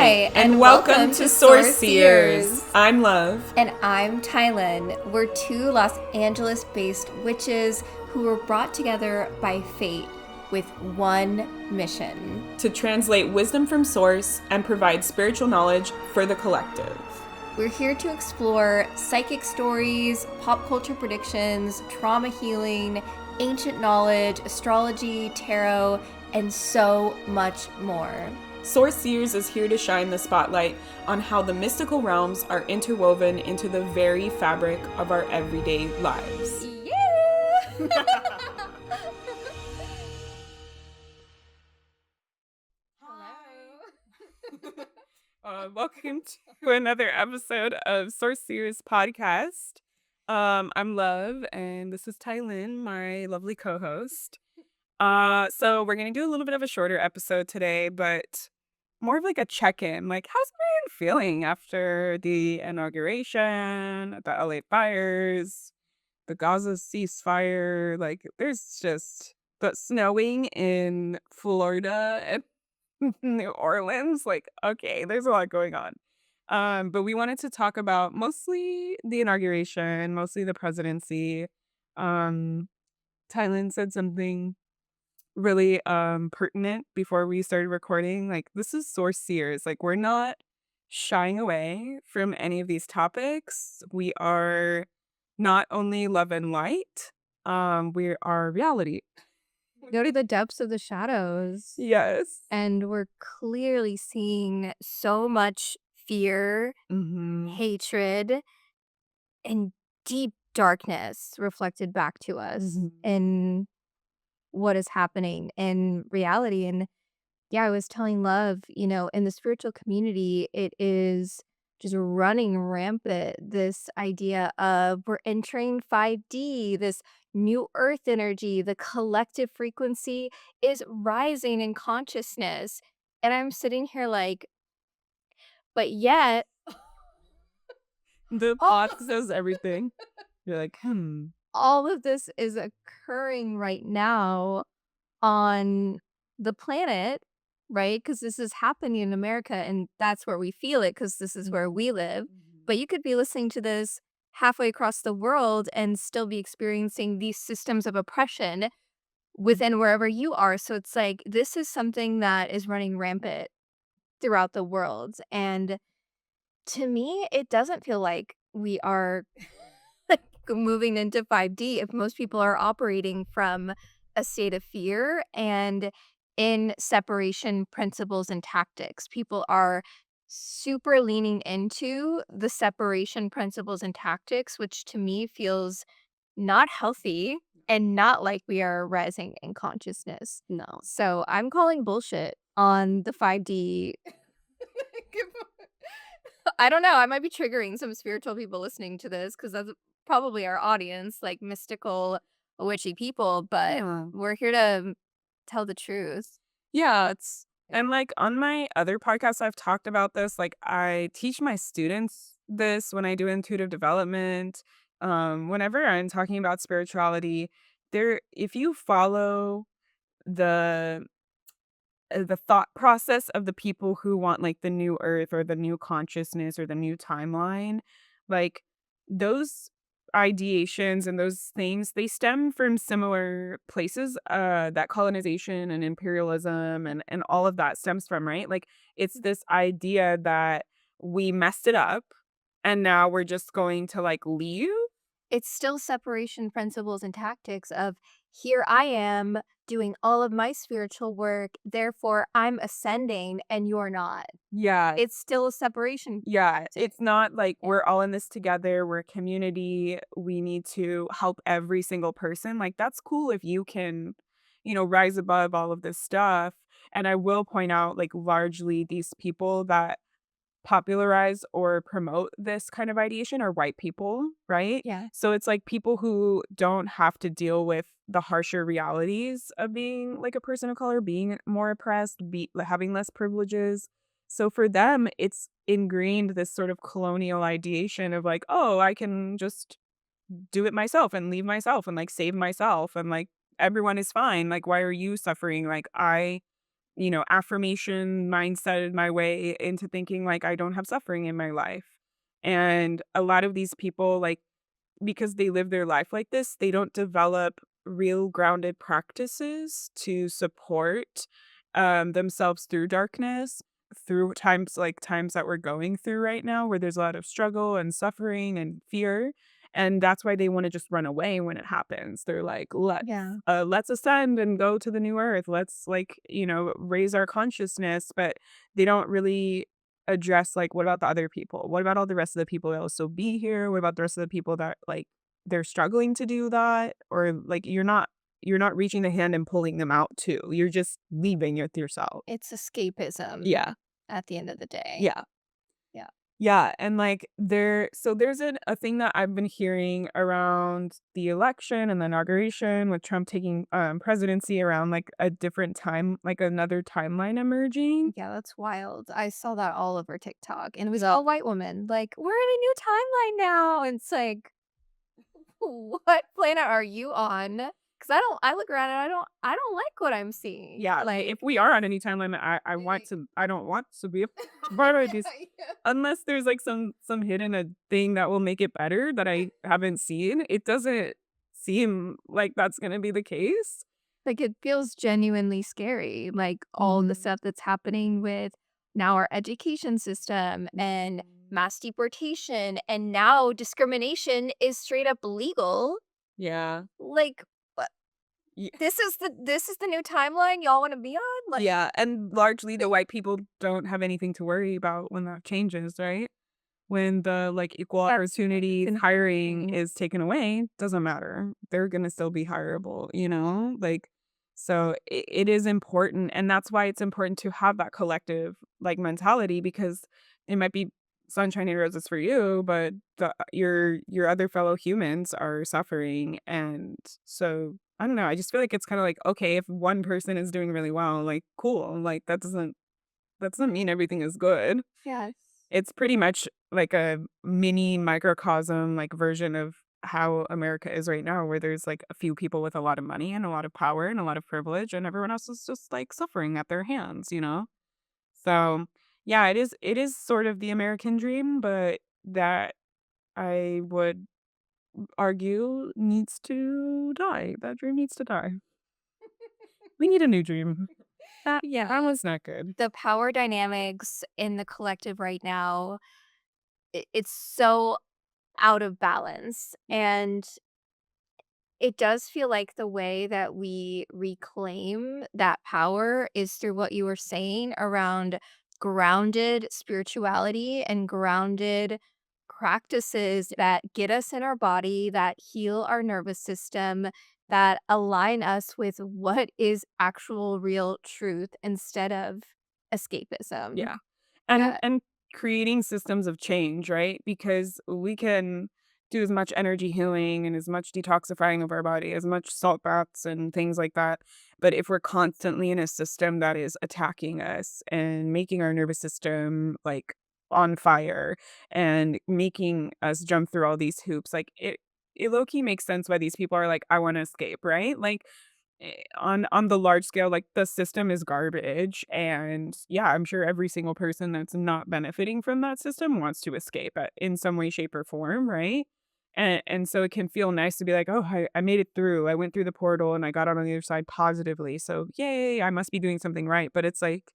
Hi, and welcome to Source Seers. I'm Love. And I'm Tylynn. We're two Los Angeles-based witches who were brought together by fate with one mission. To translate wisdom from Source and provide spiritual knowledge for the collective. We're here to explore psychic stories, pop culture predictions, trauma healing, ancient knowledge, astrology, tarot, and so much more. Source Seers is here to shine the spotlight on how the mystical realms are interwoven into the very fabric of our everyday lives. Yeah! Welcome to another episode of Source Series podcast. I'm Love, and this is Tylynn, my lovely co-host. So we're gonna do a little bit of a shorter episode today, but more of like a check-in. Like, how's everyone feeling after the inauguration, the LA fires, the Gaza ceasefire? Like, there's just the snowing in Florida and New Orleans. Like, okay, there's a lot going on. But we wanted to talk about mostly the inauguration, mostly the presidency. Thailand said something really pertinent before we started recording. Like, this is Source Seers. Like, we're not shying away from any of these topics. We are not only love and light, we are reality. Go to the depths of the shadows. Yes. And we're clearly seeing so much fear, Mm-hmm. hatred, and deep darkness reflected back to us in what is happening in reality. And yeah, I was telling Love, in the spiritual community, it is just running rampant. This idea of we're entering 5D, this new earth energy, the collective frequency is rising in consciousness. And I'm sitting here like, but yet, The thought says everything. You're like, all of this is occurring right now on the planet, right? Because this is happening in America, and that's where we feel it because this is where we live. But you could be listening to this halfway across the world and still be experiencing these systems of oppression within wherever you are. So it's like this is something that is running rampant throughout the world. And to me, it doesn't feel like we are like moving into 5D if most people are operating from a state of fear and in separation principles and tactics. People are super leaning into the separation principles and tactics, which to me feels not healthy and not like we are rising in consciousness. No. So I'm calling bullshit on the 5D. I don't know. I might be triggering some spiritual people listening to this because that's probably our audience, like mystical, witchy people. But we're here to tell the truth. yeah, and like on my other podcasts, I've talked about this. Like, I teach my students this when I do intuitive development. Whenever I'm talking about spirituality, if you follow the the thought process of the people who want like the new earth or the new consciousness or the new timeline, like those ideations and those things, they stem from similar places that colonization and imperialism and all of that stems from, right? Like, it's this idea that we messed it up and now we're just going to like leave. It's still separation principles and tactics of here I am doing all of my spiritual work, therefore I'm ascending and you're not. Yeah. It's still a separation. Yeah, it's not like we're all in this together, we're a community, we need to help every single person. Like, that's cool if you can, rise above all of this stuff. And I will point out, like, largely these people that popularize or promote this kind of ideation are white people, right? Yeah. So it's like people who don't have to deal with the harsher realities of being like a person of color, being more oppressed, having less privileges. So for them, it's ingrained this sort of colonial ideation of like, oh, I can just do it myself and leave myself and like save myself and like everyone is fine. Like, why are you suffering? Like, I affirmation mindset my way into thinking like I don't have suffering in my life. And a lot of these people, like, because they live their life like this, they don't develop real grounded practices to support themselves through darkness, through times that we're going through right now, where there's a lot of struggle and suffering and fear. And that's why they want to just run away when it happens. They're like, Yeah. let's ascend and go to the new earth. Let's, like, raise our consciousness. But they don't really address, like, what about the other people? What about all the rest of the people that will still be here? What about the rest of the people that, like, they're struggling to do that? Or, like, you're not reaching the hand and pulling them out too. You're just leaving it yourself. It's escapism Yeah. at the end of the day. Yeah. Yeah. Yeah, and, like, there's a thing that I've been hearing around the election and the inauguration with Trump taking, presidency around, like, a different time, like, another timeline emerging. Yeah, that's wild. I saw that all over TikTok, and it was all white women, like, "We're in a new timeline now," and it's like, "What planet are you on?" Because I look around and I don't like what I'm seeing, Yeah, if like we are on any timeline, I don't want to be a part of this Yeah. unless there's, like, some hidden, thing that will make it better that I haven't seen. It doesn't seem like that's gonna be the case. Like, it feels genuinely scary, like, all the Mhm. stuff that's happening with now our education system and Mhm. mass deportation, and now discrimination is straight up legal. Yeah. Like, what this is the new timeline y'all wanna be on? Like Yeah, and largely the white people don't have anything to worry about when that changes, right? When the, like, equal that's opportunity in hiring interesting. is taken away, doesn't matter. They're gonna still be hireable, you know? Like, so it is important, and that's why it's important to have that collective, like, mentality, because it might be sunshine and roses for you, but your other fellow humans are suffering. And so, I don't know, I just feel like it's kinda like, okay, if one person is doing really well, like, cool, like, that doesn't mean everything is good. Yes. It's pretty much like a mini microcosm, like, version of how America is right now, where there's, like, a few people with a lot of money and a lot of power and a lot of privilege, and everyone else is just, like, suffering at their hands, you know? So, yeah, it is sort of the American dream, but that I would argue needs to die. That dream needs to die. We need a new dream. Yeah. That was not good. The power dynamics in the collective right now, it's so out of balance, and it does feel like the way that we reclaim that power is through what you were saying around grounded spirituality and grounded practices that get us in our body, that heal our nervous system, that align us with what is actual real truth instead of escapism. Yeah. And Yeah. and creating systems of change, right? Because we can do as much energy healing and as much detoxifying of our body, as much salt baths and things like that. But if we're constantly in a system that is attacking us and making our nervous system, like, on fire and making us jump through all these hoops, like, it low key makes sense why these people are like, I want to escape, right? Like, on the large scale, like, the system is garbage, and, yeah, I'm sure every single person that's not benefiting from that system wants to escape, in some way, shape, or form, right? And so it can feel nice to be like, "Oh, I made it through. I went through the portal, and I got out on the other side positively, so yay, I must be doing something right." But it's like,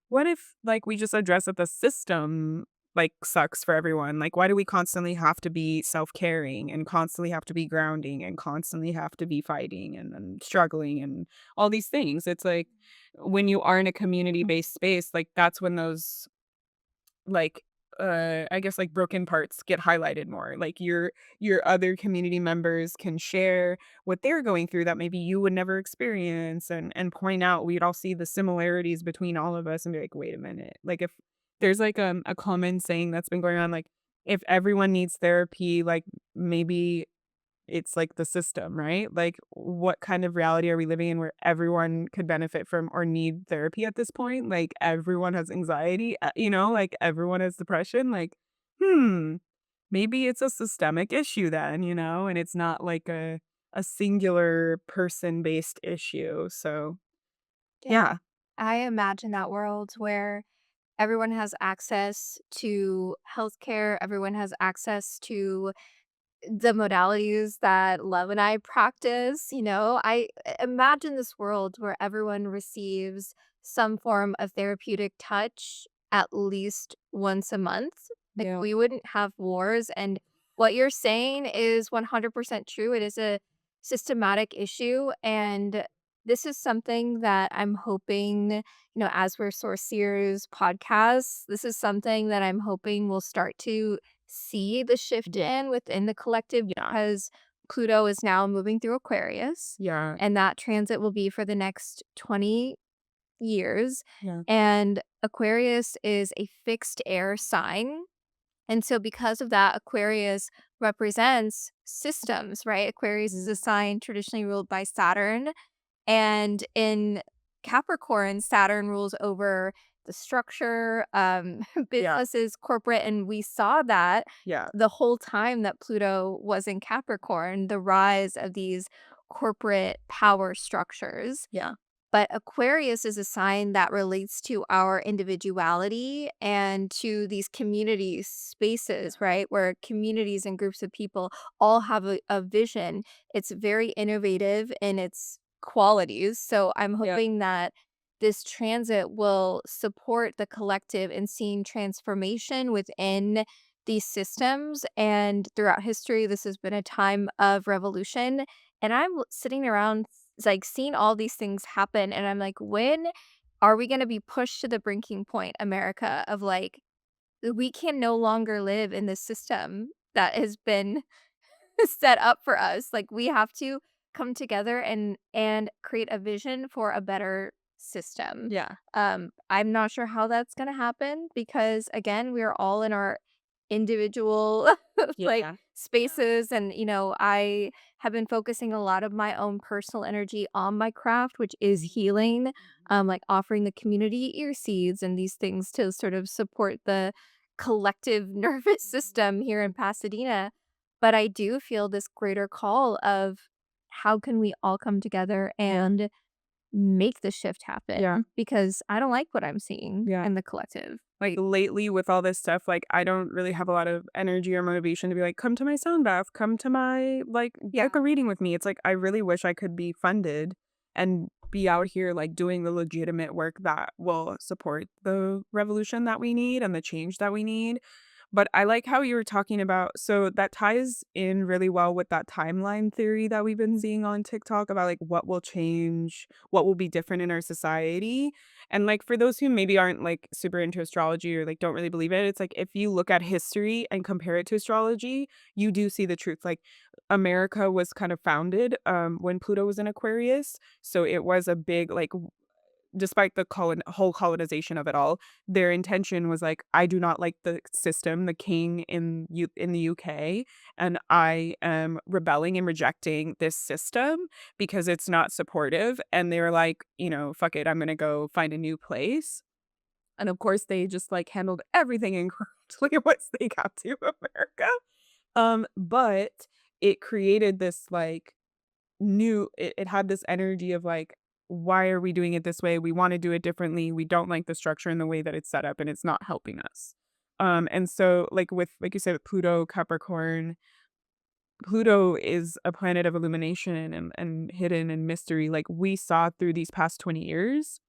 what if, like, we just address that the system, like, sucks for everyone? Like, why do we constantly have to be self-caring and constantly have to be grounding and constantly have to be fighting and struggling and all these things? It's like, when you are in a community-based space, like, that's when those, like, I guess, like, broken parts get highlighted more. Like, your other community members can share what they're going through that maybe you would never experience, and point out, we'd all see the similarities between all of us and be like, "Wait a minute." Like, if there's, like, a common saying that's been going on, like, if everyone needs therapy, like, maybe it's like the system, right? Like, what kind of reality are we living in where everyone could benefit from or need therapy at this point? Like, everyone has anxiety, like, everyone has depression. Like, hmm, maybe it's a systemic issue then, and it's not like a singular person-based issue. So, Yeah. yeah. I imagine that world where everyone has access to healthcare, everyone has access to the modalities that Love and I practice, imagine this world where everyone receives some form of therapeutic touch at least once a month. Like, Yeah. we wouldn't have wars, and what you're saying is 100% true. It is a systematic issue, and this is something that I'm hoping, as we're Sourceers podcasts, this is something that I'm hoping will start to see the shift in within the collective Yeah. because Pluto is now moving through Aquarius, Yeah. and that transit will be for the next 20 years. Yeah. And Aquarius is a fixed air sign. And so, because of that, Aquarius represents systems, right? Aquarius is a sign traditionally ruled by Saturn, and in Capricorn, Saturn rules over the structure, Yeah. businesses, corporate, and we saw that Yeah. the whole time that Pluto was in Capricorn, the rise of these corporate power structures. Yeah. But Aquarius is a sign that relates to our individuality and to these community spaces, right? Where communities and groups of people all have a vision. It's very innovative in its qualities. So I'm Yeah. hoping that this transit will support the collective in seeing transformation within these systems. And throughout history, this has been a time of revolution. And I'm sitting around like seeing all these things happen and I'm like, when are we going to be pushed to the breaking point, America, of like we can no longer live in this system that has been set up for us. Like, we have to come together and create a vision for a better system. Yeah. I'm not sure how that's gonna happen because again, we are all in our individual like Yeah. spaces and I have been focusing a lot of my own personal energy on my craft, which is healing, like offering the community ear seeds and these things to sort of support the collective nervous system here in Pasadena. But I do feel this greater call of how can we all come together and make the shift Yeah. happen because I don't like what I'm seeing Yeah. in the collective. Like, lately with all this stuff, like, I don't really have a lot of energy or motivation to be like, "Come to my sound bath, come to my Yeah. book a reading with me." It's like, I really wish I could be funded and be out here, like, doing the legitimate work that will support the revolution that we need and the change that we need. But I like how you were talking about, so that ties in really well with that timeline theory that we've been seeing on TikTok about, like, what will change, what will be different in our society. And, like, for those who maybe aren't, like, super into astrology or, like, don't really believe it, it's like if you look at history and compare it to astrology, you do see the truth. Like, America was kind of founded, when Pluto was in Aquarius, so it was a big, like, despite the whole colonization of it all, their intention was like, "I do not like the system, the king in the UK, and I am rebelling and rejecting this system because it's not supportive." And they were like, "Fuck it, I'm gonna go find a new place." And of course, they just like handled everything incorrectly once they got to America. But it created this like it had this energy of like, why are we doing it this way? We want to do it differently. We don't like the structure and the way that it's set up and it's not helping us. And so like you said, with Pluto, Capricorn, Pluto is a planet of illumination and hidden and mystery. Like we saw through these past 20 years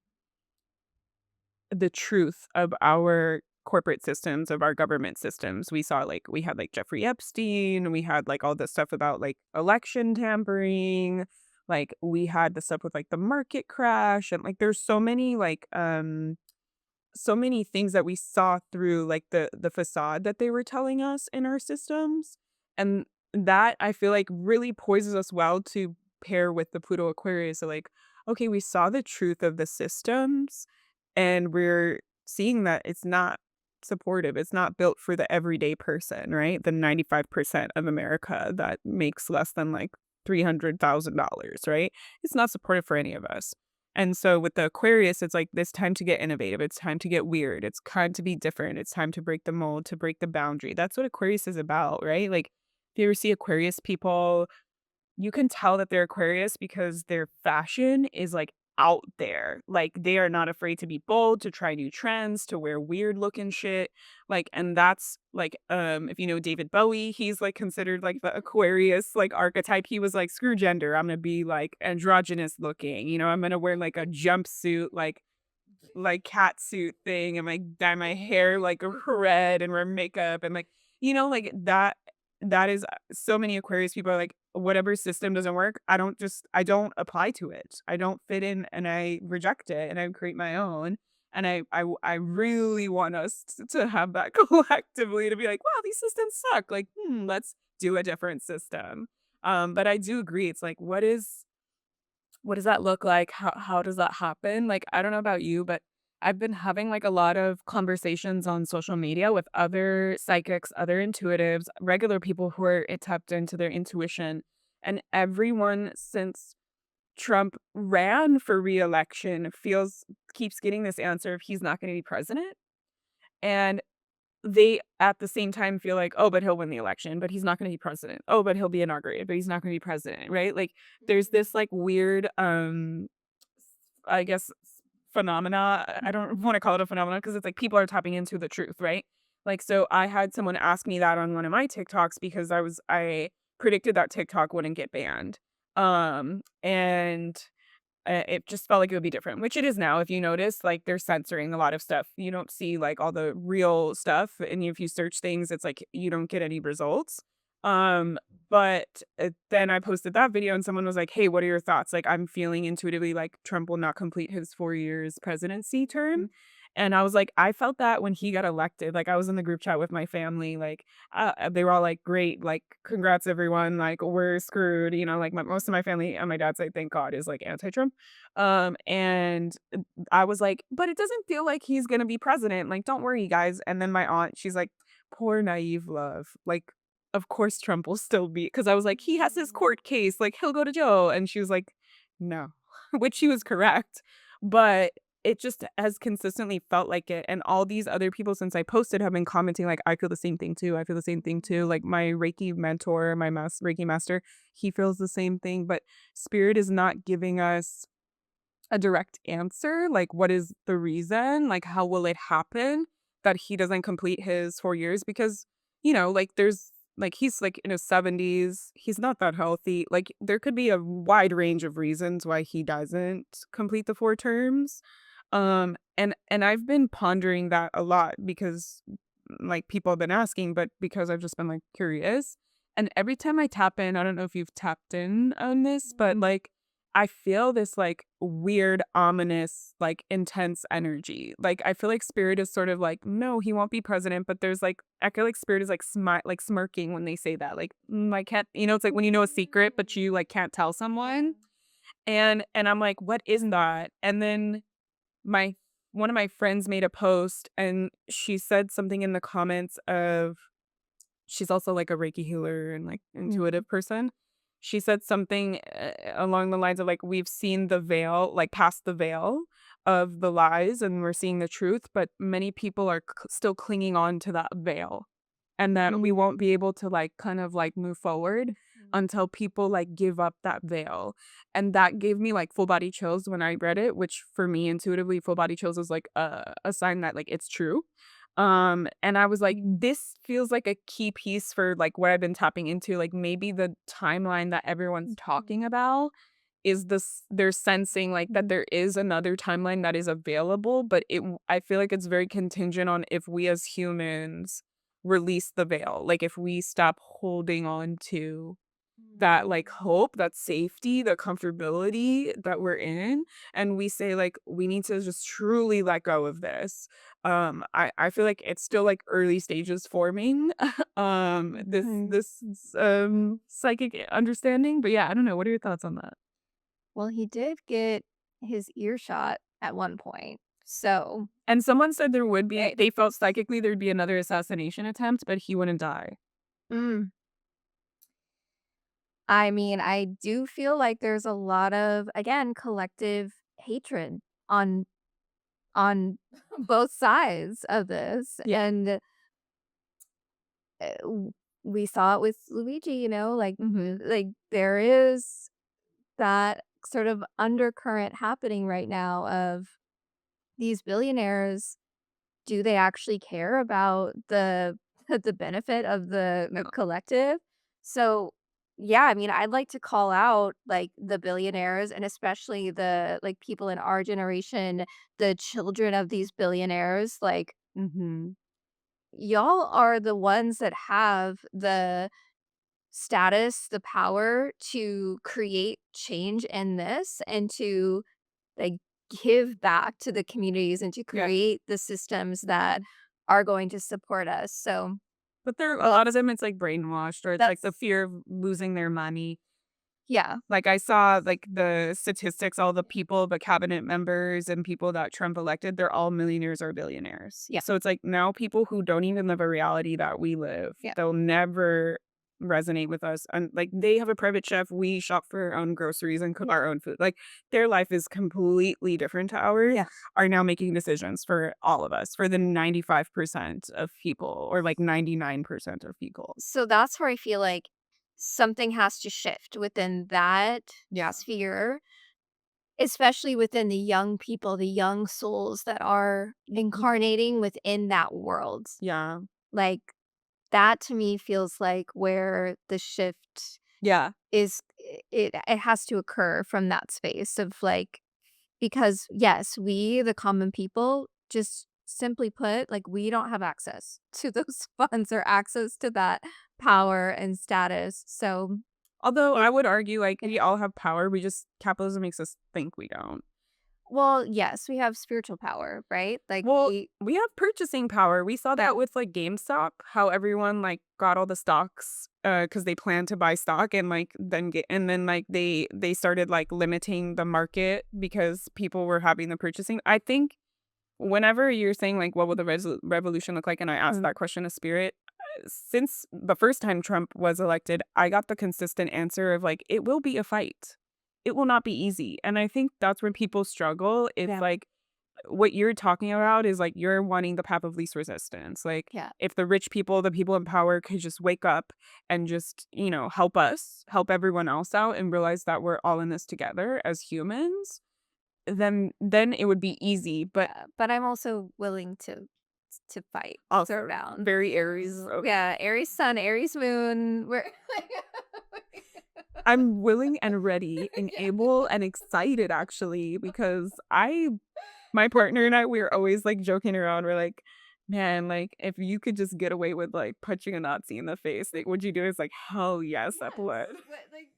the truth of our corporate systems, of our government systems. We saw like we had like Jeffrey Epstein, we had like all this stuff about like election tampering, like we had the stuff with like the market crash and like there's so many things that we saw through like the facade that they were telling us in our systems. And that I feel like really poises us well to pair with the Pluto Aquarius. So like, okay, we saw the truth of the systems and we're seeing that it's not supportive. It's not built for the everyday person, right? The 95% of America that makes less than like $300,000, right? It's not supportive for any of us. And so with the Aquarius, it's like this time to get innovative. It's time to get weird. It's time to be different. It's time to break the mold, to break the boundary. That's what Aquarius is about, right? Like if you ever see Aquarius people, you can tell that they're Aquarius because their fashion is like out there. Like, they are not afraid to be bold, to try new trends, to wear weird looking shit. Like, and that's like, if you know David Bowie, he's like considered like the Aquarius like archetype. He was like, screw gender. I'm gonna be like androgynous looking. I'm gonna wear like a jumpsuit, like cat suit thing and like dye my hair like red and wear makeup and like like that is so many Aquarius people are like whatever system doesn't work, I don't apply to it. I don't fit in and I reject it and I create my own. And I really want us to have that collectively to be like, wow, these systems suck. Like, let's do a different system. But I do agree. It's like, what does that look like? How does that happen? Like, I don't know about you, but I've been having like a lot of conversations on social media with other psychics, other intuitives, regular people who are tapped into their intuition. And everyone since Trump ran for reelection keeps getting this answer of he's not going to be president. And they, at the same time, feel like, "Oh, but he'll win the election, but he's not gonna be president. Oh, but he'll be inaugurated, but he's not gonna be president," right? Like, there's this, like, weird, I guess, phenomena. I don't wanna call it a phenomenon because it's like people are tapping into the truth, right? Like, so I had someone ask me that on one of my TikToks because I predicted that TikTok wouldn't get banned. And it just felt like it would be different, which it is now. If you notice, like they're censoring a lot of stuff. You don't see like all the real stuff, and if you search things, it's like you don't get any results. Um, but then I posted that video, and someone was like, "Hey, what are your thoughts?" Like, I'm feeling intuitively like Trump will not complete his 4 years presidency term. And I was like, I felt that when he got elected. Like, I was in the group chat with my family. Like, they were all like, "Great, like, congrats, everyone. Like, we're screwed." Like most of my family on my dad's side, thank God, is like anti-Trump. And I was like, "But it doesn't feel like he's gonna be president. Like, don't worry, guys." And then my aunt, she's like, "Poor naive love. Like, of course Trump will still be." Because I was like, "He has his court case. Like, he'll go to jail." And she was like, "No," which she was correct, but it just has consistently felt like it, and all these other people since I posted have been commenting like, "I feel the same thing too, I feel the same thing too." Like, my Reiki mentor, my Reiki master, he feels the same thing, but spirit is not giving us a direct answer, like, what is the reason? Like, how will it happen that he doesn't complete his 4 years? Because, like, he's, like, in his 70s, he's not that healthy, like, there could be a wide range of reasons why he doesn't complete the 4 terms, and I've been pondering that a lot because, like, people have been asking, but because I've just been, like, curious, and every time I tap in, I don't know if you've tapped in on this, but, like, I feel this, like, weird, ominous, like, intense energy. Like, I feel like spirit is sort of like, "No, he won't be president," but there's, like I feel like spirit is, like, smirking when they say that, like, I can't," it's like when you know a secret, but you, like, can't tell someone, and I'm like, "What is that?" And then my one of my friends made a post, and she said something in the comments of she's also, like, a Reiki healer and, like, intuitive person. She said something, along the lines of, like, "We've seen the veil, like, past the veil of the lies, and we're seeing the truth, but many people are still clinging on to that veil, and that we won't be able to, like, kind of, like, move forward until people, like, give up that veil." And that gave me, like, full body chills when I read it, which for me, intuitively, full body chills is, like, a sign that, like, it's true. And I was like, this feels like a key piece for like what I've been tapping into. Like maybe the timeline that everyone's talking about is this they're sensing like that there is another timeline that is available, but I feel like it's very contingent on if we as humans release the veil. Like if we stop holding on to that, like, hope, that safety, the comfortability that we're in, and we say, like, "We need to just truly let go of this." I feel like it's still, like, early stages forming, Mhm. this psychic understanding, but yeah, I don't know, what are your thoughts on that? Well, he did get his ear shot at one point. So, And someone said there would be eh, they felt psychically there'd be another assassination attempt, but he wouldn't die. mm, I mean, I do feel like there's a lot of, again, collective hatred on on both sides of this, Yeah. and, we saw it with Luigi, like Mhm. like, there is that sort of undercurrent happening right now of these billionaires. Do they actually care about the the benefit of the No. collective? So, yeah, I mean, I'd like to call out, like, the billionaires and especially the, like, people in our generation, the children of these billionaires, like, Mhm. y'all are the ones that have the status, the power to create change in this and to, like, give back to the communities and to Yeah. create the systems that are going to support us. So, But there a lot of them, it's, like, brainwashed or it's, like, the that's fear of losing their money. yeah. Like, I saw, like, the statistics, all the people, the cabinet members and people that Trump elected, they're all millionaires or billionaires. Yeah. So it's like now people who don't even live a reality that we live, Yeah. they'll never resonate with us. And like they have a private chef, we shop for our own groceries and cook Yeah. our own food. Like their life is completely different to ours, Yeah. are now making decisions for all of us, for the 95% of people or like 99% of people. So that's where I feel like something has to shift within that Yeah. sphere, especially within the young people, the young souls that are Mhm. incarnating within that world. Yeah. Like, that to me feels like where the shift Yeah. is it has to occur from that space of, like, because, yes, we, the common people, just simply put, like, we don't have access to those funds or access to that power and status, so Although I it would argue, like, it we all have power, we just capitalism makes us think we don't. well, yes, we have spiritual power, right? Like, Well, we we have purchasing power. We saw yeah, that with, like, GameStop, how everyone, like, got all the stocks, because they planned to buy stock and, like, then get and then, like, they started, like, limiting the market because people were having the purchasing. I think whenever you're saying, like, "What will the revolution look like?" and I asked mm, that question of Spirit, since the first time Trump was elected, I got the consistent answer of, like, "It will be a fight. It will not be easy." And I think that's where people struggle. It's yeah, like, what you're talking about is, like, you're wanting the path of least resistance. Like, yeah. if the rich people, the people in power could just wake up and just, help us, help everyone else out and realize that we're all in this together as humans, then it would be easy, but Yeah, but I'm also willing to fight also around. very Aries. Okay. Yeah, Aries sun, Aries moon, we're I'm willing and ready and Yeah. able and excited actually because my partner and I, we're always like joking around. We're like, man, like if you could just get away with like punching a Nazi in the face, like would you do? It's like, hell yes, I Yes, would. what, like,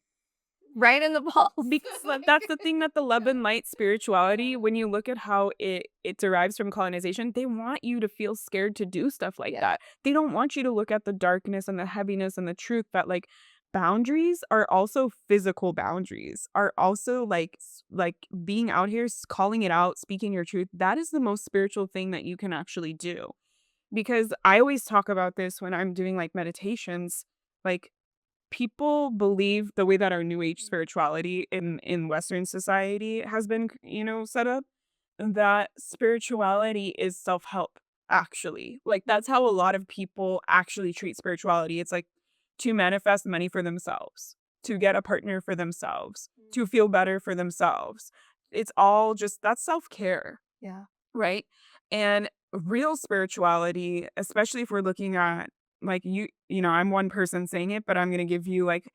right in the balls. Because that's the thing that the love and light spirituality, when you look at how it derives from colonization, they want you to feel scared to do stuff like Yeah, that. They don't want you to look at the darkness and the heaviness and the truth that like boundaries are also physical boundaries, are also like like being out here calling it out, speaking your truth. That is the most spiritual thing that you can actually do. Because I always talk about this when I'm doing like meditations, like people believe the way that our new age spirituality in Western society has been, set up, that spirituality is self-help, actually. Like, that's how a lot of people actually treat spirituality. It's like to manifest money for themselves, to get a partner for themselves, to feel better for themselves. It's all just that's self-care. yeah. Right? And real spirituality, especially if we're looking at like I'm one person saying it, but I'm going to give you like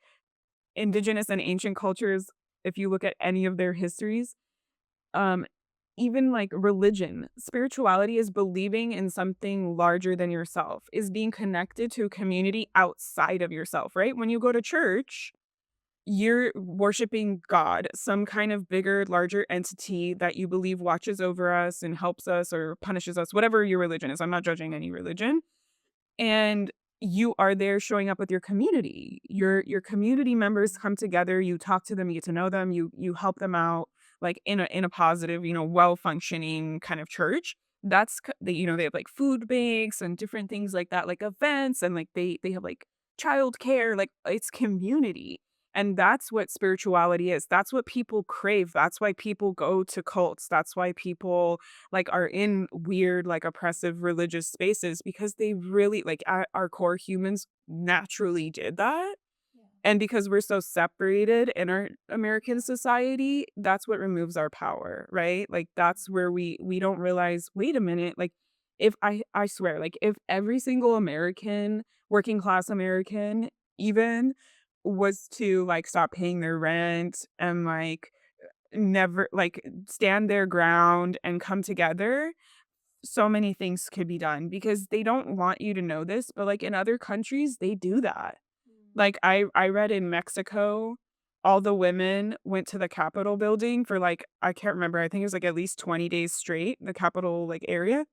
indigenous and ancient cultures. If you look at any of their histories, um, even like religion, spirituality is believing in something larger than yourself, is being connected to a community outside of yourself, right? When you go to church, you're worshiping God, some kind of bigger, larger entity that you believe watches over us and helps us or punishes us, whatever your religion is. I'm not judging any religion. And you are there showing up with your community. Your community members come together, you talk to them, you get to know them, you help them out like in a positive, well-functioning kind of church. They have like food banks and different things like that, like events and like they have like childcare, like it's community. And that's what spirituality is. That's what people crave. That's why people go to cults. That's why people like are in weird like oppressive religious spaces because they really like our core humans naturally did that And because we're so separated in our American society, that's what removes our power, right? Like that's where we don't realize, wait a minute, like if I swear, like if every single American, working class American even was to like stop paying their rent and like never like stand their ground and come together, so many things could be done because they don't want you to know this, but like in other countries, they do that. Like, I read in Mexico, all the women went to the Capitol building for, like I can't remember, I think it was, like, at least 20 days straight, the Capitol, like, area,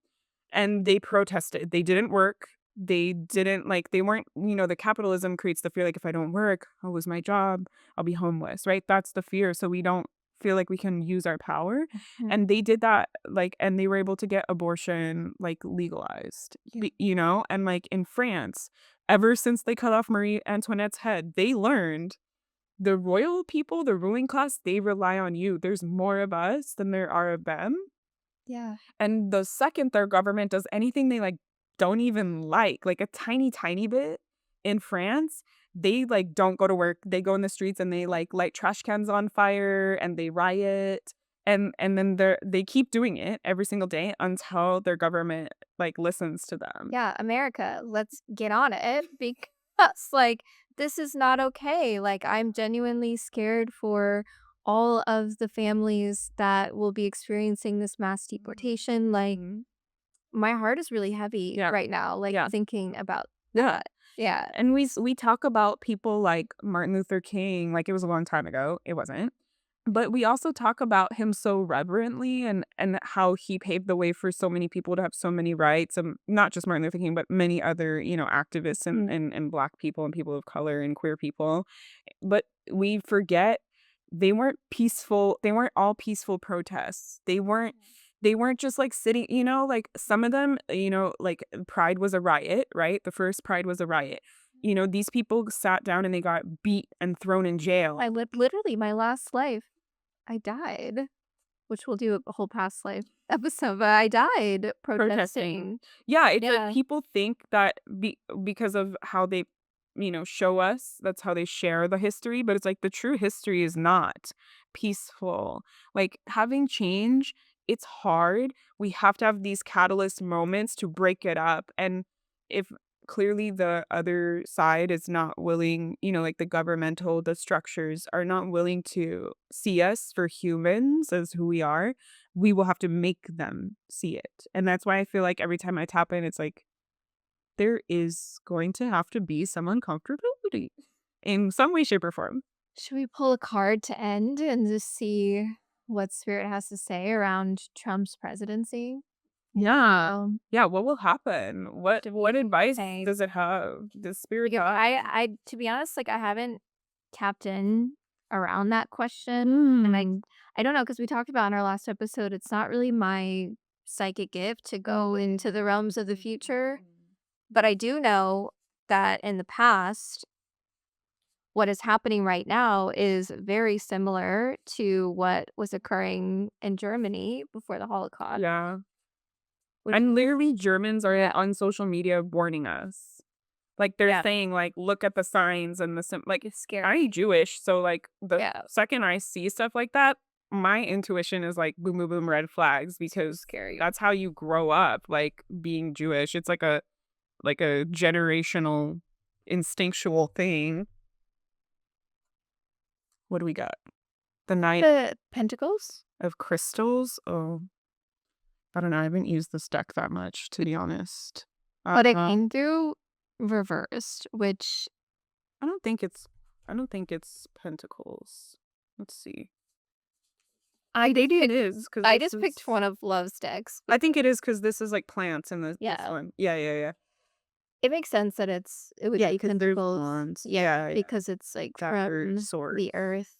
and they protested. They didn't work. They didn't like, they weren't the capitalism creates the fear, like, if I don't work, I'll lose my job, I'll be homeless, right? That's the fear, so we don't feel like we can use our power, Mhm. and they did that, like and they were able to get abortion, like, legalized, Yeah. and, like, in France, ever since they cut off Marie Antoinette's head, they learned the royal people, the ruling class, they rely on you. There's more of us than there are of them. Yeah. And the second their government does anything they, like, don't even like a tiny, tiny bit in France, they, like, don't go to work. They go in the streets and they, like, light trash cans on fire and they riot, and then they keep doing it every single day until their government, like, listens to them. Yeah, America, let's get on it because, like, this is not okay. Like, I'm genuinely scared for all of the families that will be experiencing this mass deportation. Like, Mhm. my heart is really heavy Yeah, right now, like, yeah, thinking about yeah. that. Yeah. And we talk about people like Martin Luther King, like it was a long time ago. It wasn't. But we also talk about him so reverently and how he paved the way for so many people to have so many rights, and not just Martin Luther King, but many other, activists and black people and people of color and queer people. But we forget they weren't all peaceful protests. They weren't just like sitting, like some of them, like Pride was a riot, right? The first Pride was a riot. These people sat down and they got beat and thrown in jail. I lived literally my last life, I died, which we'll do a whole past life episode, but I died Protesting. protesting. Yeah, it's like Yeah. people think that because of how they, show us, that's how they share the history, but it's like the true history is not peaceful. Like having change, it's hard. We have to have these catalyst moments to break it up. And if clearly the other side is not willing, like the structures are not willing to see us for humans as who we are, we will have to make them see it. And that's why I feel like every time I tap in, it's like there is going to have to be some uncomfortability in some way, shape, or form. Should we pull a card to end and just see what spirit has to say around Trump's presidency? Yeah. Um, Yeah. What will happen? What do we what advice say does it have? The spirit. I to be honest, like, I haven't tapped in around that question, and Mm. I don't know because we talked about in our last episode, it's not really my psychic gift to go into the realms of the future, but I do know that in the past, what is happening right now is very similar to what was occurring in Germany before the Holocaust, Yeah. which And literally Germans are yeah, on social media warning us. Like they're yeah, saying like look at the signs and like it's scary. I Jewish, so like the Yeah, second I see stuff like that, my intuition is like boom boom boom red flags because scary. that's how you grow up like being Jewish. It's like a generational instinctual thing. What do we got? The Knight The Pentacles? of Crystals. Oh, I don't know. I haven't used this deck that much to be honest. But it Uh, came through reversed, which I don't think it's I don't think it's pentacles. Let's see. I just Maybe it picked is because I this just is picked one of Love's decks. I think it is because this is like plants and this Yeah. one. Yeah, yeah, yeah. It makes sense that it would Yeah, be because there's Pentacles. wands. Yeah, Yeah, yeah. because it's, like, That or from sword. the earth.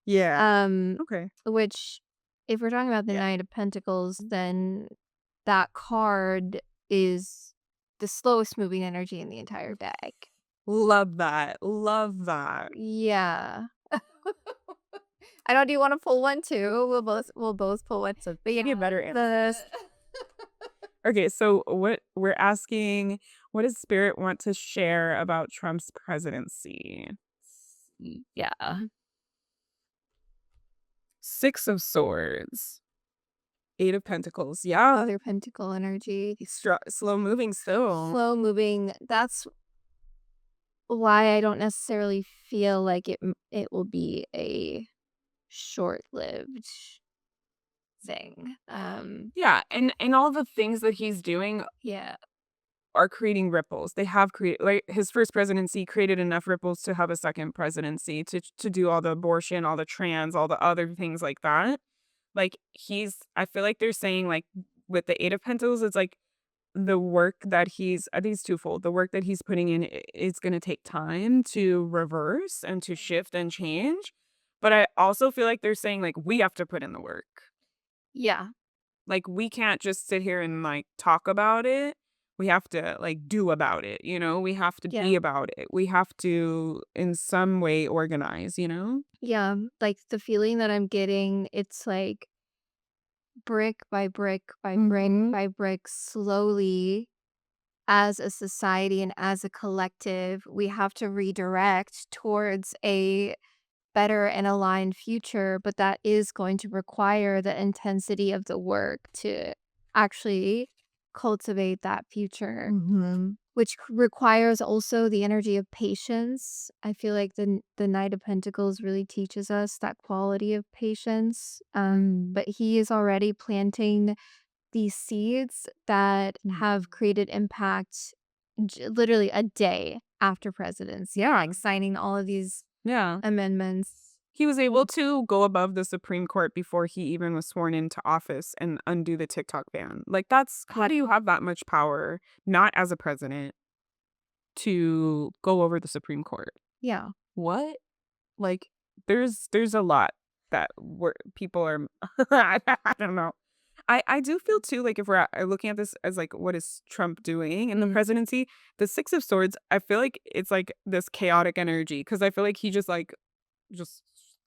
Yeah. Um, Okay. which if we're talking about the Yeah. Knight of Pentacles, then that card is the slowest moving energy in the entire deck. Love that. Love that. Yeah. I know, do you wanna pull one too? We'll both pull one. So But give me a yeah, better answer. the Okay, so what we're asking, what does spirit want to share about Trump's presidency? Yeah. Six of Swords. Eight of Pentacles. Yeah. Other pentacle energy. Slow moving still. Slow moving. That's why I don't necessarily feel like it will be a short-lived thing. Yeah, and all the things that he's doing Yeah. are creating ripples. They have created like his first presidency created enough ripples to have a second presidency to do all the abortion, all the trans, all the other things like that. Like I feel like they're saying like with the Eight of Pentacles, it's like the work that I think it's twofold. The work that he's putting in it's going to take time to reverse and to shift and change. But I also feel like they're saying like we have to put in the work. Yeah. Like, we can't just sit here and, like, talk about it. We have to, like, do about it, you know? We have to Yeah. be about it. We have to, in some way, organize, you know? Yeah. Like, the feeling that I'm getting, it's like brick by brick by brick Mhm. by brick, slowly, as a society and as a collective, we have to redirect towards a better and aligned future, but that is going to require the intensity of the work to actually cultivate that future, Mhm. which requires also the energy of patience. I feel like the Knight of Pentacles really teaches us that quality of patience. But he is already planting these seeds that Mm. have created impact literally a day after presidency, Yeah, like signing all of these yeah. amendments. He was able to go above the Supreme Court before he even was sworn into office and undo the TikTok ban. Like, that's how do you have that much power, not as a president, to go over the Supreme Court? Yeah. What? Like, there's a lot that where people are I don't know. I do feel too like if we're looking at this as like what is Trump doing in the presidency, the Six of Swords, I feel like it's like this chaotic energy because I feel like he just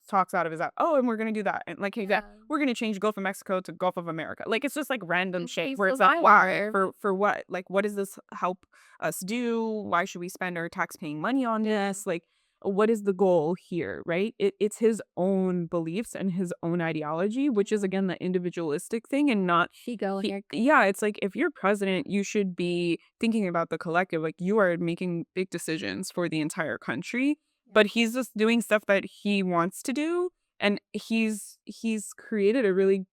talks out of his out. Oh, and we're gonna do that, and like he's Yeah. we're gonna change Gulf of Mexico to Gulf of America. Like it's just like random shit He's where so it's like, why violent. for what? Like, what does this help us do? Why should we spend our tax paying money on this? Like, what is the goal here? Right? It's his own beliefs and his own ideology, which is again the individualistic thing, and not Ego he. here. Yeah, it's like if you're president, you should be thinking about the collective. Like you are making big decisions for the entire country but he's just doing stuff that he wants to do, and he's created a really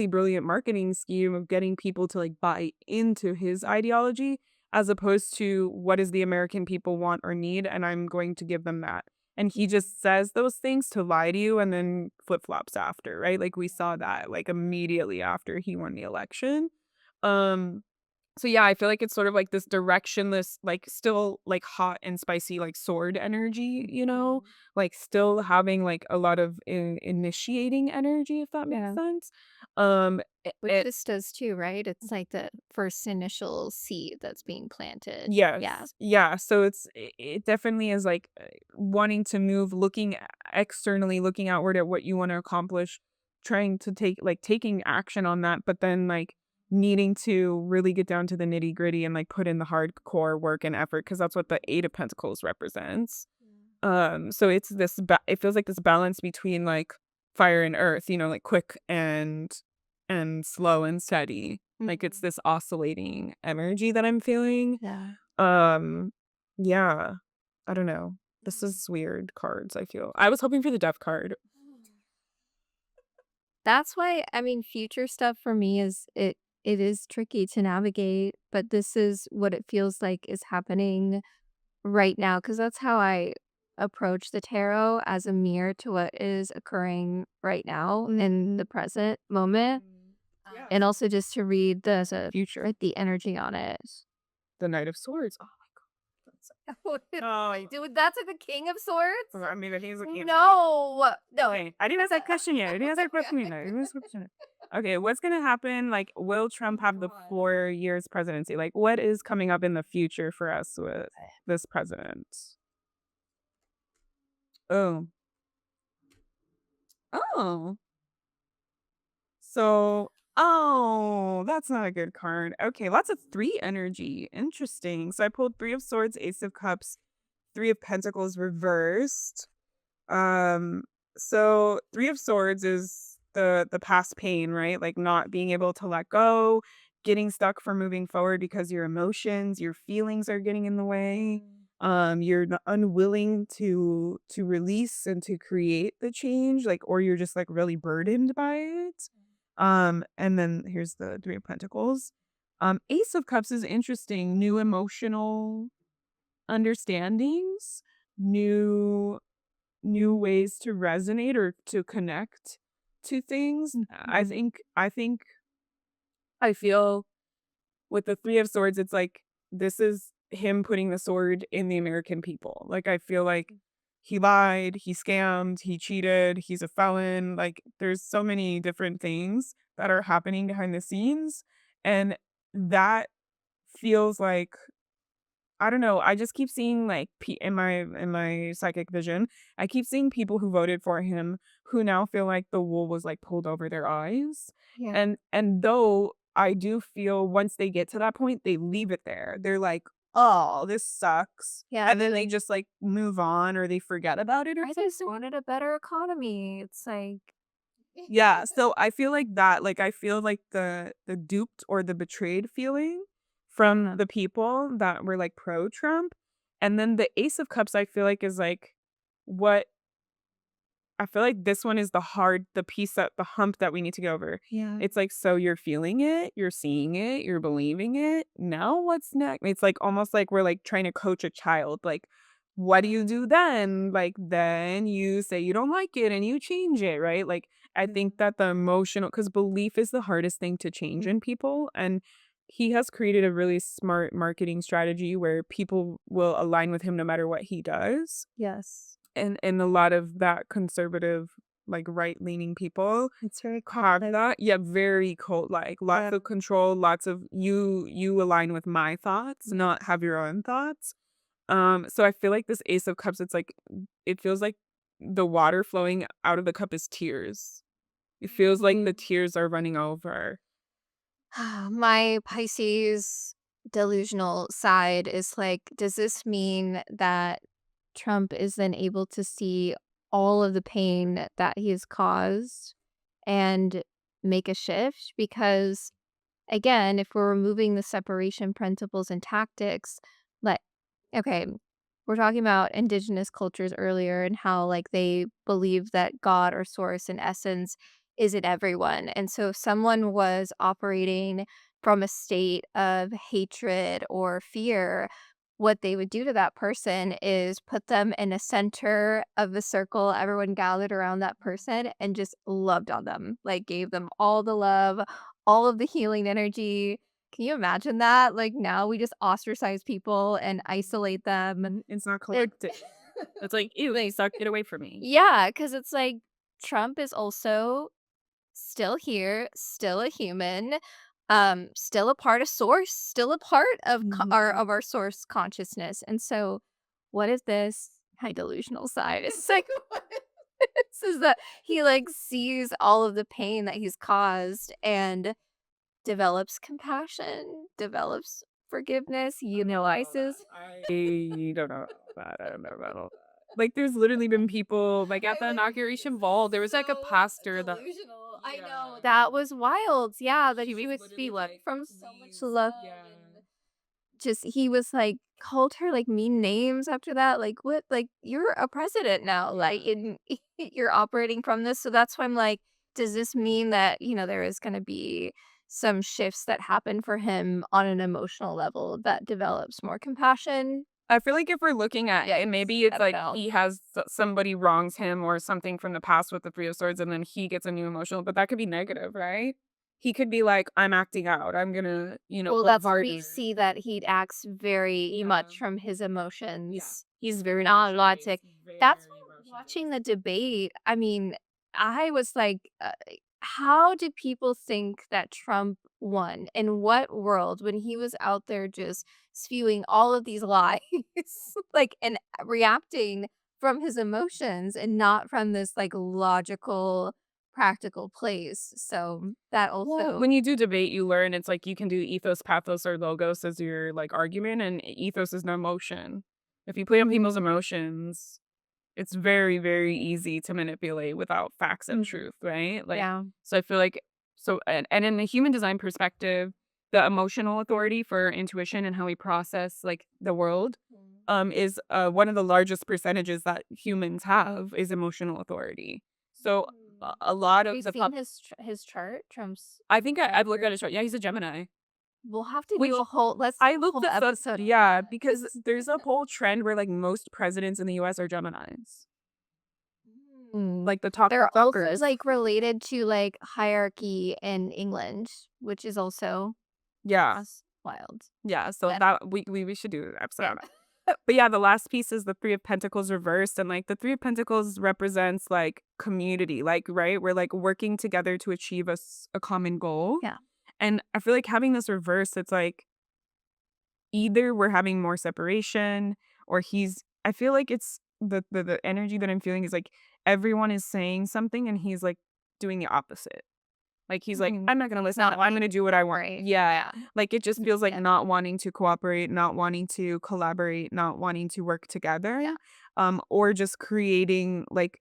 brilliant marketing scheme of getting people to, like, buy into his ideology as opposed to what does the American people want or need, and I'm going to give them that. And he just says those things to lie to you and then flip-flops after, right? Like, we saw that, like, immediately after he won the election. Um so yeah, I feel like it's sort of like this directionless, like still like hot and spicy, like sword energy, you know, like still having like a lot of initiating energy, if that makes Yeah. sense. Which It this does too, right? It's like the first initial seed that's being planted. Yeah. yes, yeah. So it definitely is like wanting to move, looking externally, looking outward at what you want to accomplish, trying to taking action on that, but then like needing to really get down to the nitty gritty and like put in the hardcore work and effort because that's what the Eight of Pentacles represents. So it's it feels like this balance between like fire and earth, you know, like quick and slow and steady. Like it's Mhm. this oscillating energy that I'm feeling. Yeah. Um, yeah, I don't know. This is weird cards, I feel. I was hoping for the death card. That's why, I mean, future stuff for me is it is tricky to navigate, but this is what it feels like is happening right now because that's how I approach the tarot as a mirror to what is occurring right now in the present moment, Mm. Yeah. and also just to read the Future. like the energy on it. The Knight of Swords. Oh my god. Oh, Dude, that's like the King of Swords? I mean, I think it's looking. No. No. Okay, I didn't ask that question yet. I didn't ask that question yet. I didn't ask that question yet. Okay, what's gonna happen? Like, will Trump have the 4 years presidency? Like, what is coming up in the future for us with this president? Oh, oh, oh, that's not a good card. Okay, lots of three energy. Interesting. So I pulled Three of Swords, Ace of Cups, Three of Pentacles reversed. Um, so Three of Swords is the past pain, right? Like not being able to let go, getting stuck from moving forward because your emotions, your feelings are getting in the way. You're unwilling to release and to create the change, like, or you're just like really burdened by it. And then here's the Three of Pentacles. Ace of Cups is interesting. New emotional understandings, new ways to resonate or to connect to things. I feel with the Three of Swords, it's like this is him putting the sword in the American people. Like I feel like he lied, he scammed, he cheated, he's a felon. Like there's so many different things that are happening behind the scenes. And that feels like I don't know, I just keep seeing, like, in my psychic vision, I keep seeing people who voted for him who now feel like the wool was, like, pulled over their eyes, Yeah. and though I do feel once they get to that point, they leave it there. They're like, "Oh, this sucks," Yeah. and then they just, like, move on or they forget about it or I just something. wanted a better economy. It's like Yeah, so I feel like that, like, I feel like the duped or the betrayed feeling from the people that were, like, pro-Trump, and then the Ace of Cups I feel like is, like, what I feel like this one is the piece that the hump that we need to get over. Yeah. It's like, so you're feeling it, you're seeing it, you're believing it. Now what's next? It's like almost like we're like trying to coach a child. Like, what do you do then? Like, then you say you don't like it and you change it, right? Like, I think that the emotional, because belief is the hardest thing to change in people. And he has created a really smart marketing strategy where people will align with him no matter what he does Yes. and a lot of that conservative, like, right-leaning people It's very have common. that. Yeah, very cult-like, lots of control, lots of you align with my thoughts, not have your own thoughts. So I feel like this Ace of Cups, it's like it feels like the water flowing out of the cup is tears. It feels like the tears are running over. My Pisces delusional side is like, does this mean that Trump is then able to see all of the pain that he has caused and make a shift? Because again, if we're removing the separation principles and tactics, like, okay, we're talking about indigenous cultures earlier and how like they believe that God or source in essence isn't everyone. And so if someone was operating from a state of hatred or fear, what they would do to that person is put them in a center of the circle, everyone gathered around that person and just loved on them, like gave them all the love, all of the healing energy. Can you imagine that? Like, now we just ostracize people and isolate them. It's not It collective. It's like, "Ew, they suck, get away from me." Yeah, because it's like Trump is also still here, still a human, still a part of source, still a part of our source consciousness. And so what is this? My delusional side. It's like what this is that he like sees all of the pain that he's caused and develops compassion, develops forgiveness, I don't know about utilizes that. I don't know about that. I don't know about all that. Like, there's literally been people, like, at I the like inauguration ball, there was, like, a so pastor that delusional. I yeah, know. That was wild. Yeah, that she he was was literally feeling like, from so much "Please" love yeah. and just he was like called her like mean names after that. Like what? Like you're a president now. Like Yeah. in you're operating from this. So that's why I'm like, does this mean that, there is gonna be some shifts that happen for him on an emotional level that develops more compassion? I feel like if we're looking at it, maybe I it's don't like know. he has somebody wrongs him or something from the past with the Three of Swords, and then he gets a new emotional, but that could be negative, right? He could be like, "I'm acting out. I'm gonna, Well, go that's where we harder." see that he acts very Yeah. much from his Yeah. emotions. He's very not allowed Emotion-based, to. That's very why watching emotion-based. the debate, I mean, I was like, how do people think that Trump won? In what world when he was out there just spewing all of these lies, like, and reacting from his emotions and not from this like logical, practical place. So that Well, also when you do debate, you learn it's like you can do ethos, pathos, or logos as your like argument, and ethos is no emotion. If you play on people's Mm, emotions, it's very, very easy to manipulate without facts and mhm. truth, right? Like, Yeah. so I feel like and in the human design perspective, the emotional authority for intuition and how we process like the world Mm. is one of the largest percentages that humans have is emotional authority. So a lot Have of you the seen his chart? I think Chart I've looked at his chart. Yeah, he's a Gemini. We'll have to do Which a whole let's I do a looked whole this up, episode on yeah, that because 'cause there's a whole trend where like most presidents in the US are Geminis. Like the top they're also, fuckers. like, related to, like, hierarchy in England, which is also Yeah. s wild. Yeah. So But that we should do an episode yeah. on that. But yeah, the last piece is the Three of Pentacles reversed. And like the Three of Pentacles represents like community, like, right? We're like working together to achieve a common goal. Yeah. And I feel like having this reverse, it's like either we're having more separation or I feel like it's the energy that I'm feeling is like everyone is saying something and he's like doing the opposite. Like he's like, Mhm. I'm not gonna listen. Not I'm wanting gonna to do what I want. cooperate. Yeah. Yeah. Like it just feels like Yeah. not wanting to cooperate, not wanting to collaborate, not wanting to work Yeah. together. Or just creating like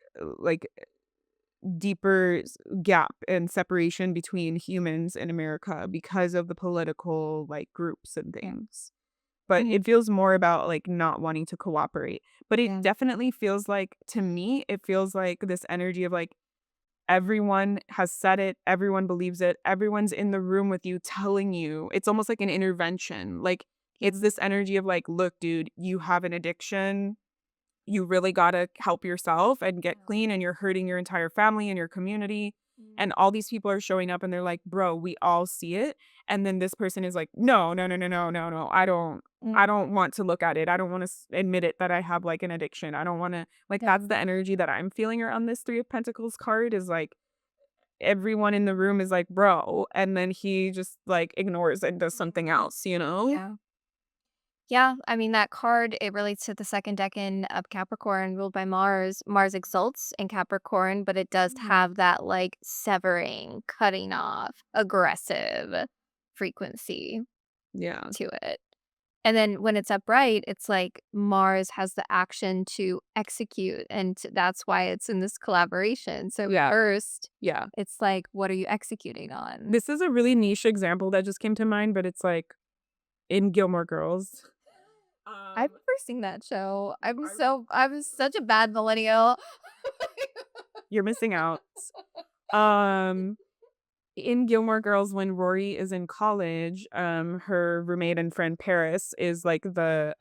deeper gap and separation between humans in America because of the political like groups and Yeah. things. But Mhm. it feels more about, like, not wanting to cooperate. But it Yeah. definitely feels like to me, it feels like this energy of, like, everyone has said it, everyone believes it, everyone's in the room with you telling you. It's almost like an intervention. Like, Yeah. it's this energy of, like, "Look, dude, you have an addiction you really gotta help yourself and get Yeah. clean and you're hurting your entire family and your community. Mm. And all these people are showing up and they're like, bro, we all see it. And then this person is like, no, no, no, no, no, no, no. Mm. I don't want to look at it. I don't want to admit it that I have like an addiction. I don't want to like Yeah. that's the energy that I'm feeling around this Three of Pentacles card is like everyone in the room is like, bro. And then he just like ignores and does something Mhm. else, you know? Yeah. Yeah, I mean, that card, it relates to the second decan of Capricorn ruled by Mars. Mars exalts in Capricorn, but it does Mhm. have that like severing, cutting off, aggressive frequency Yeah. to it. And then when it's upright, it's like Mars has the action to execute. And that's why it's in this collaboration. So Yeah. first, Yeah. it's like, what are you executing on? This is a really niche example that just came to mind, but it's like in Gilmore Girls. I've never seen that show. I'm such a bad millennial. You're missing out. Um, in Gilmore Girls, when Rory is in college, her roommate and friend Paris is like the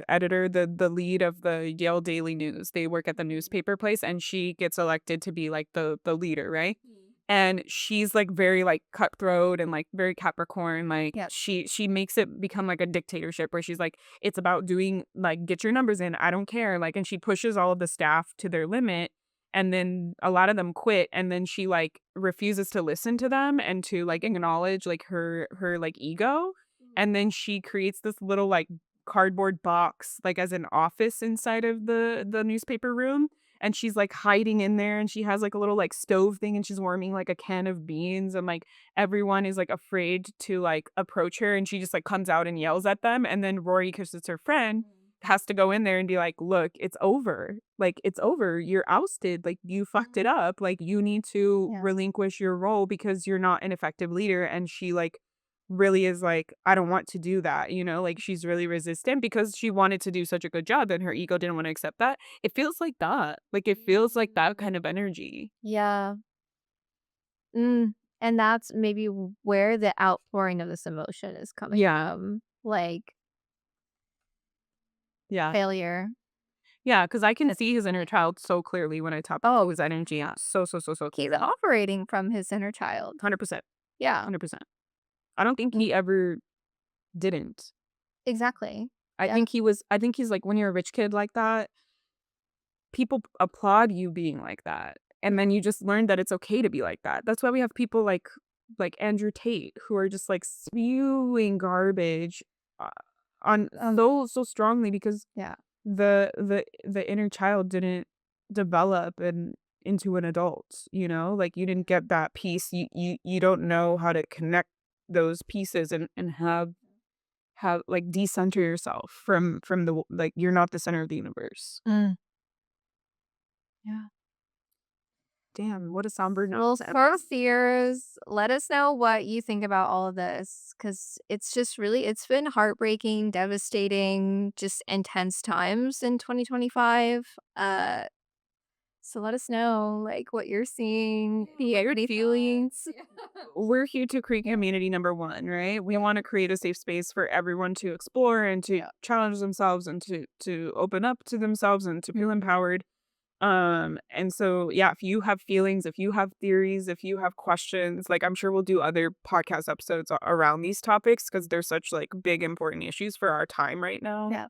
editor, the lead of the Yale Daily News. They work at the newspaper place, and she gets elected to be like the leader, right? Mm. And she's like very like cutthroat and like very Capricorn. Like Yep. she makes it become like a dictatorship where she's like, it's about doing like get your numbers in. I don't care. Like, and she pushes all of the staff to their limit. And then a lot of them quit. And then she like refuses to listen to them and to like acknowledge like her like ego. And then she creates this little like cardboard box like as an office inside of the newspaper room and she's like hiding in there and she has like a little like stove thing and she's warming like a can of beans and like everyone is like afraid to like approach her and she just like comes out and yells at them and then Rory because it's her friend has to go in there and be like look it's over you're ousted like you fucked it Mhm. up like you need to Yeah. relinquish your role because you're not an effective leader and she like really is like, I don't want to do that, you know, like she's really resistant because she wanted to do such a good job and her ego didn't want to accept that. It feels like that. Like it feels like that kind of energy. Yeah. Mm, and that's maybe where the outpouring of this emotion is coming Yeah. from, like, Yeah. failure. Yeah. Cause I can It's see his inner child so clearly when I tap oh, his energy. yeah. So He's clearly. operating from his inner child. 100%. Yeah. 100%. I don't think Mm, he ever didn't. exactly. I Yeah. think I think he's like when you're a rich kid like that, people applaud you being like that, and then you just learn that it's okay to be like that. That's why we have people like Andrew Tate who are just, like, spewing garbage, uh, on so strongly because Yeah. the inner child didn't develop into an adult, you know? Like, you didn't get that piece. You don't know how to connect those pieces and have like decenter yourself from the like you're not the center of the universe. Mm. Yeah. Damn, what a somber note Well, to end for on. fears, let us know what you think about all of this because it's just really, it's been heartbreaking, devastating, just intense times in 2025. So let us know like what you're seeing, any feelings. We're here to create community number one, right? We want to create a safe space for everyone to explore and to Yeah. challenge themselves and to open up to themselves and to feel empowered. And so yeah, if you have feelings, if you have theories, if you have questions, like I'm sure we'll do other podcast episodes around these topics because they're such like big important issues for our time right now. Yeah.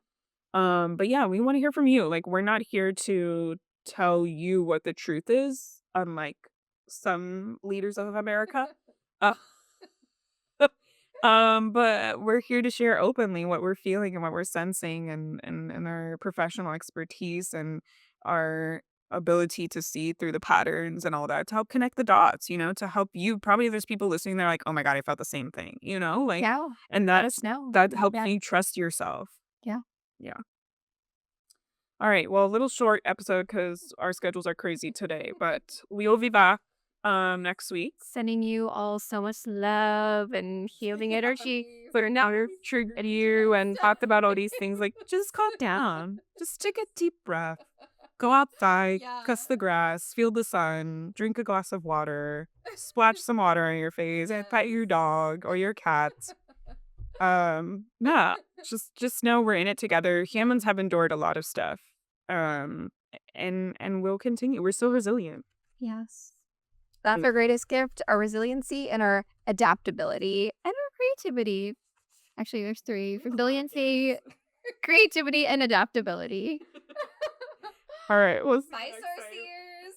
But yeah, we want to hear from you. Like we're not here to tell you what the truth is, unlike some leaders of America. Uh, but we're here to share openly what we're feeling and what we're sensing and our professional expertise and our ability to see through the patterns and all that to help connect the dots, to help you. Probably there's people listening, they're like, oh my God, I felt the same thing, like, Yeah. and Let that's us know. that helps Yeah. you trust yourself. Yeah. Yeah. All right. Well, a little short episode because our schedules are crazy today, but we will be back next week. Sending you all so much love and healing energy. For now, we've triggered you and talked about all these things. Like, just calm down. Just take a deep breath. Go outside, cuss the grass, feel the sun, drink a glass of water, splash some water on your face, and pet your dog or your cat. Yeah, just know we're in it together. Humans have endured a lot of stuff. And we'll continue. We're so resilient. Yes. That's our greatest gift, our resiliency and our adaptability and our creativity. Actually, there's three: resiliency, creativity, and adaptability. All right. Well, Bye, Sorciers.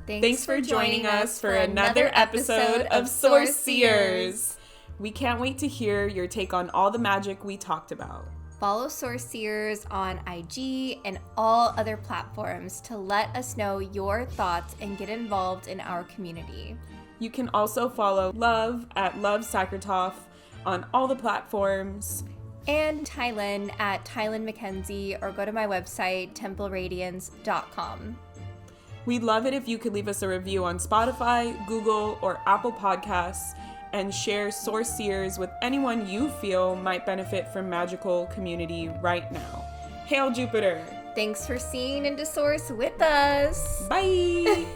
thanks for joining us for another episode of Sorciers. We can't wait to hear your take on all the magic we talked about. Follow Sorciers on IG and all other platforms to let us know your thoughts and get involved in our community. You can also follow Love at Love Sakratoff on all the platforms. And Tylynn at Tylynn Mackenzie, or go to my website, templeradiance.com. We'd love it if you could leave us a review on Spotify, Google, or Apple Podcasts, and share Sorciers with anyone you feel might benefit from magical community right now. Hail Jupiter! Thanks for seeing into Source with us. Bye!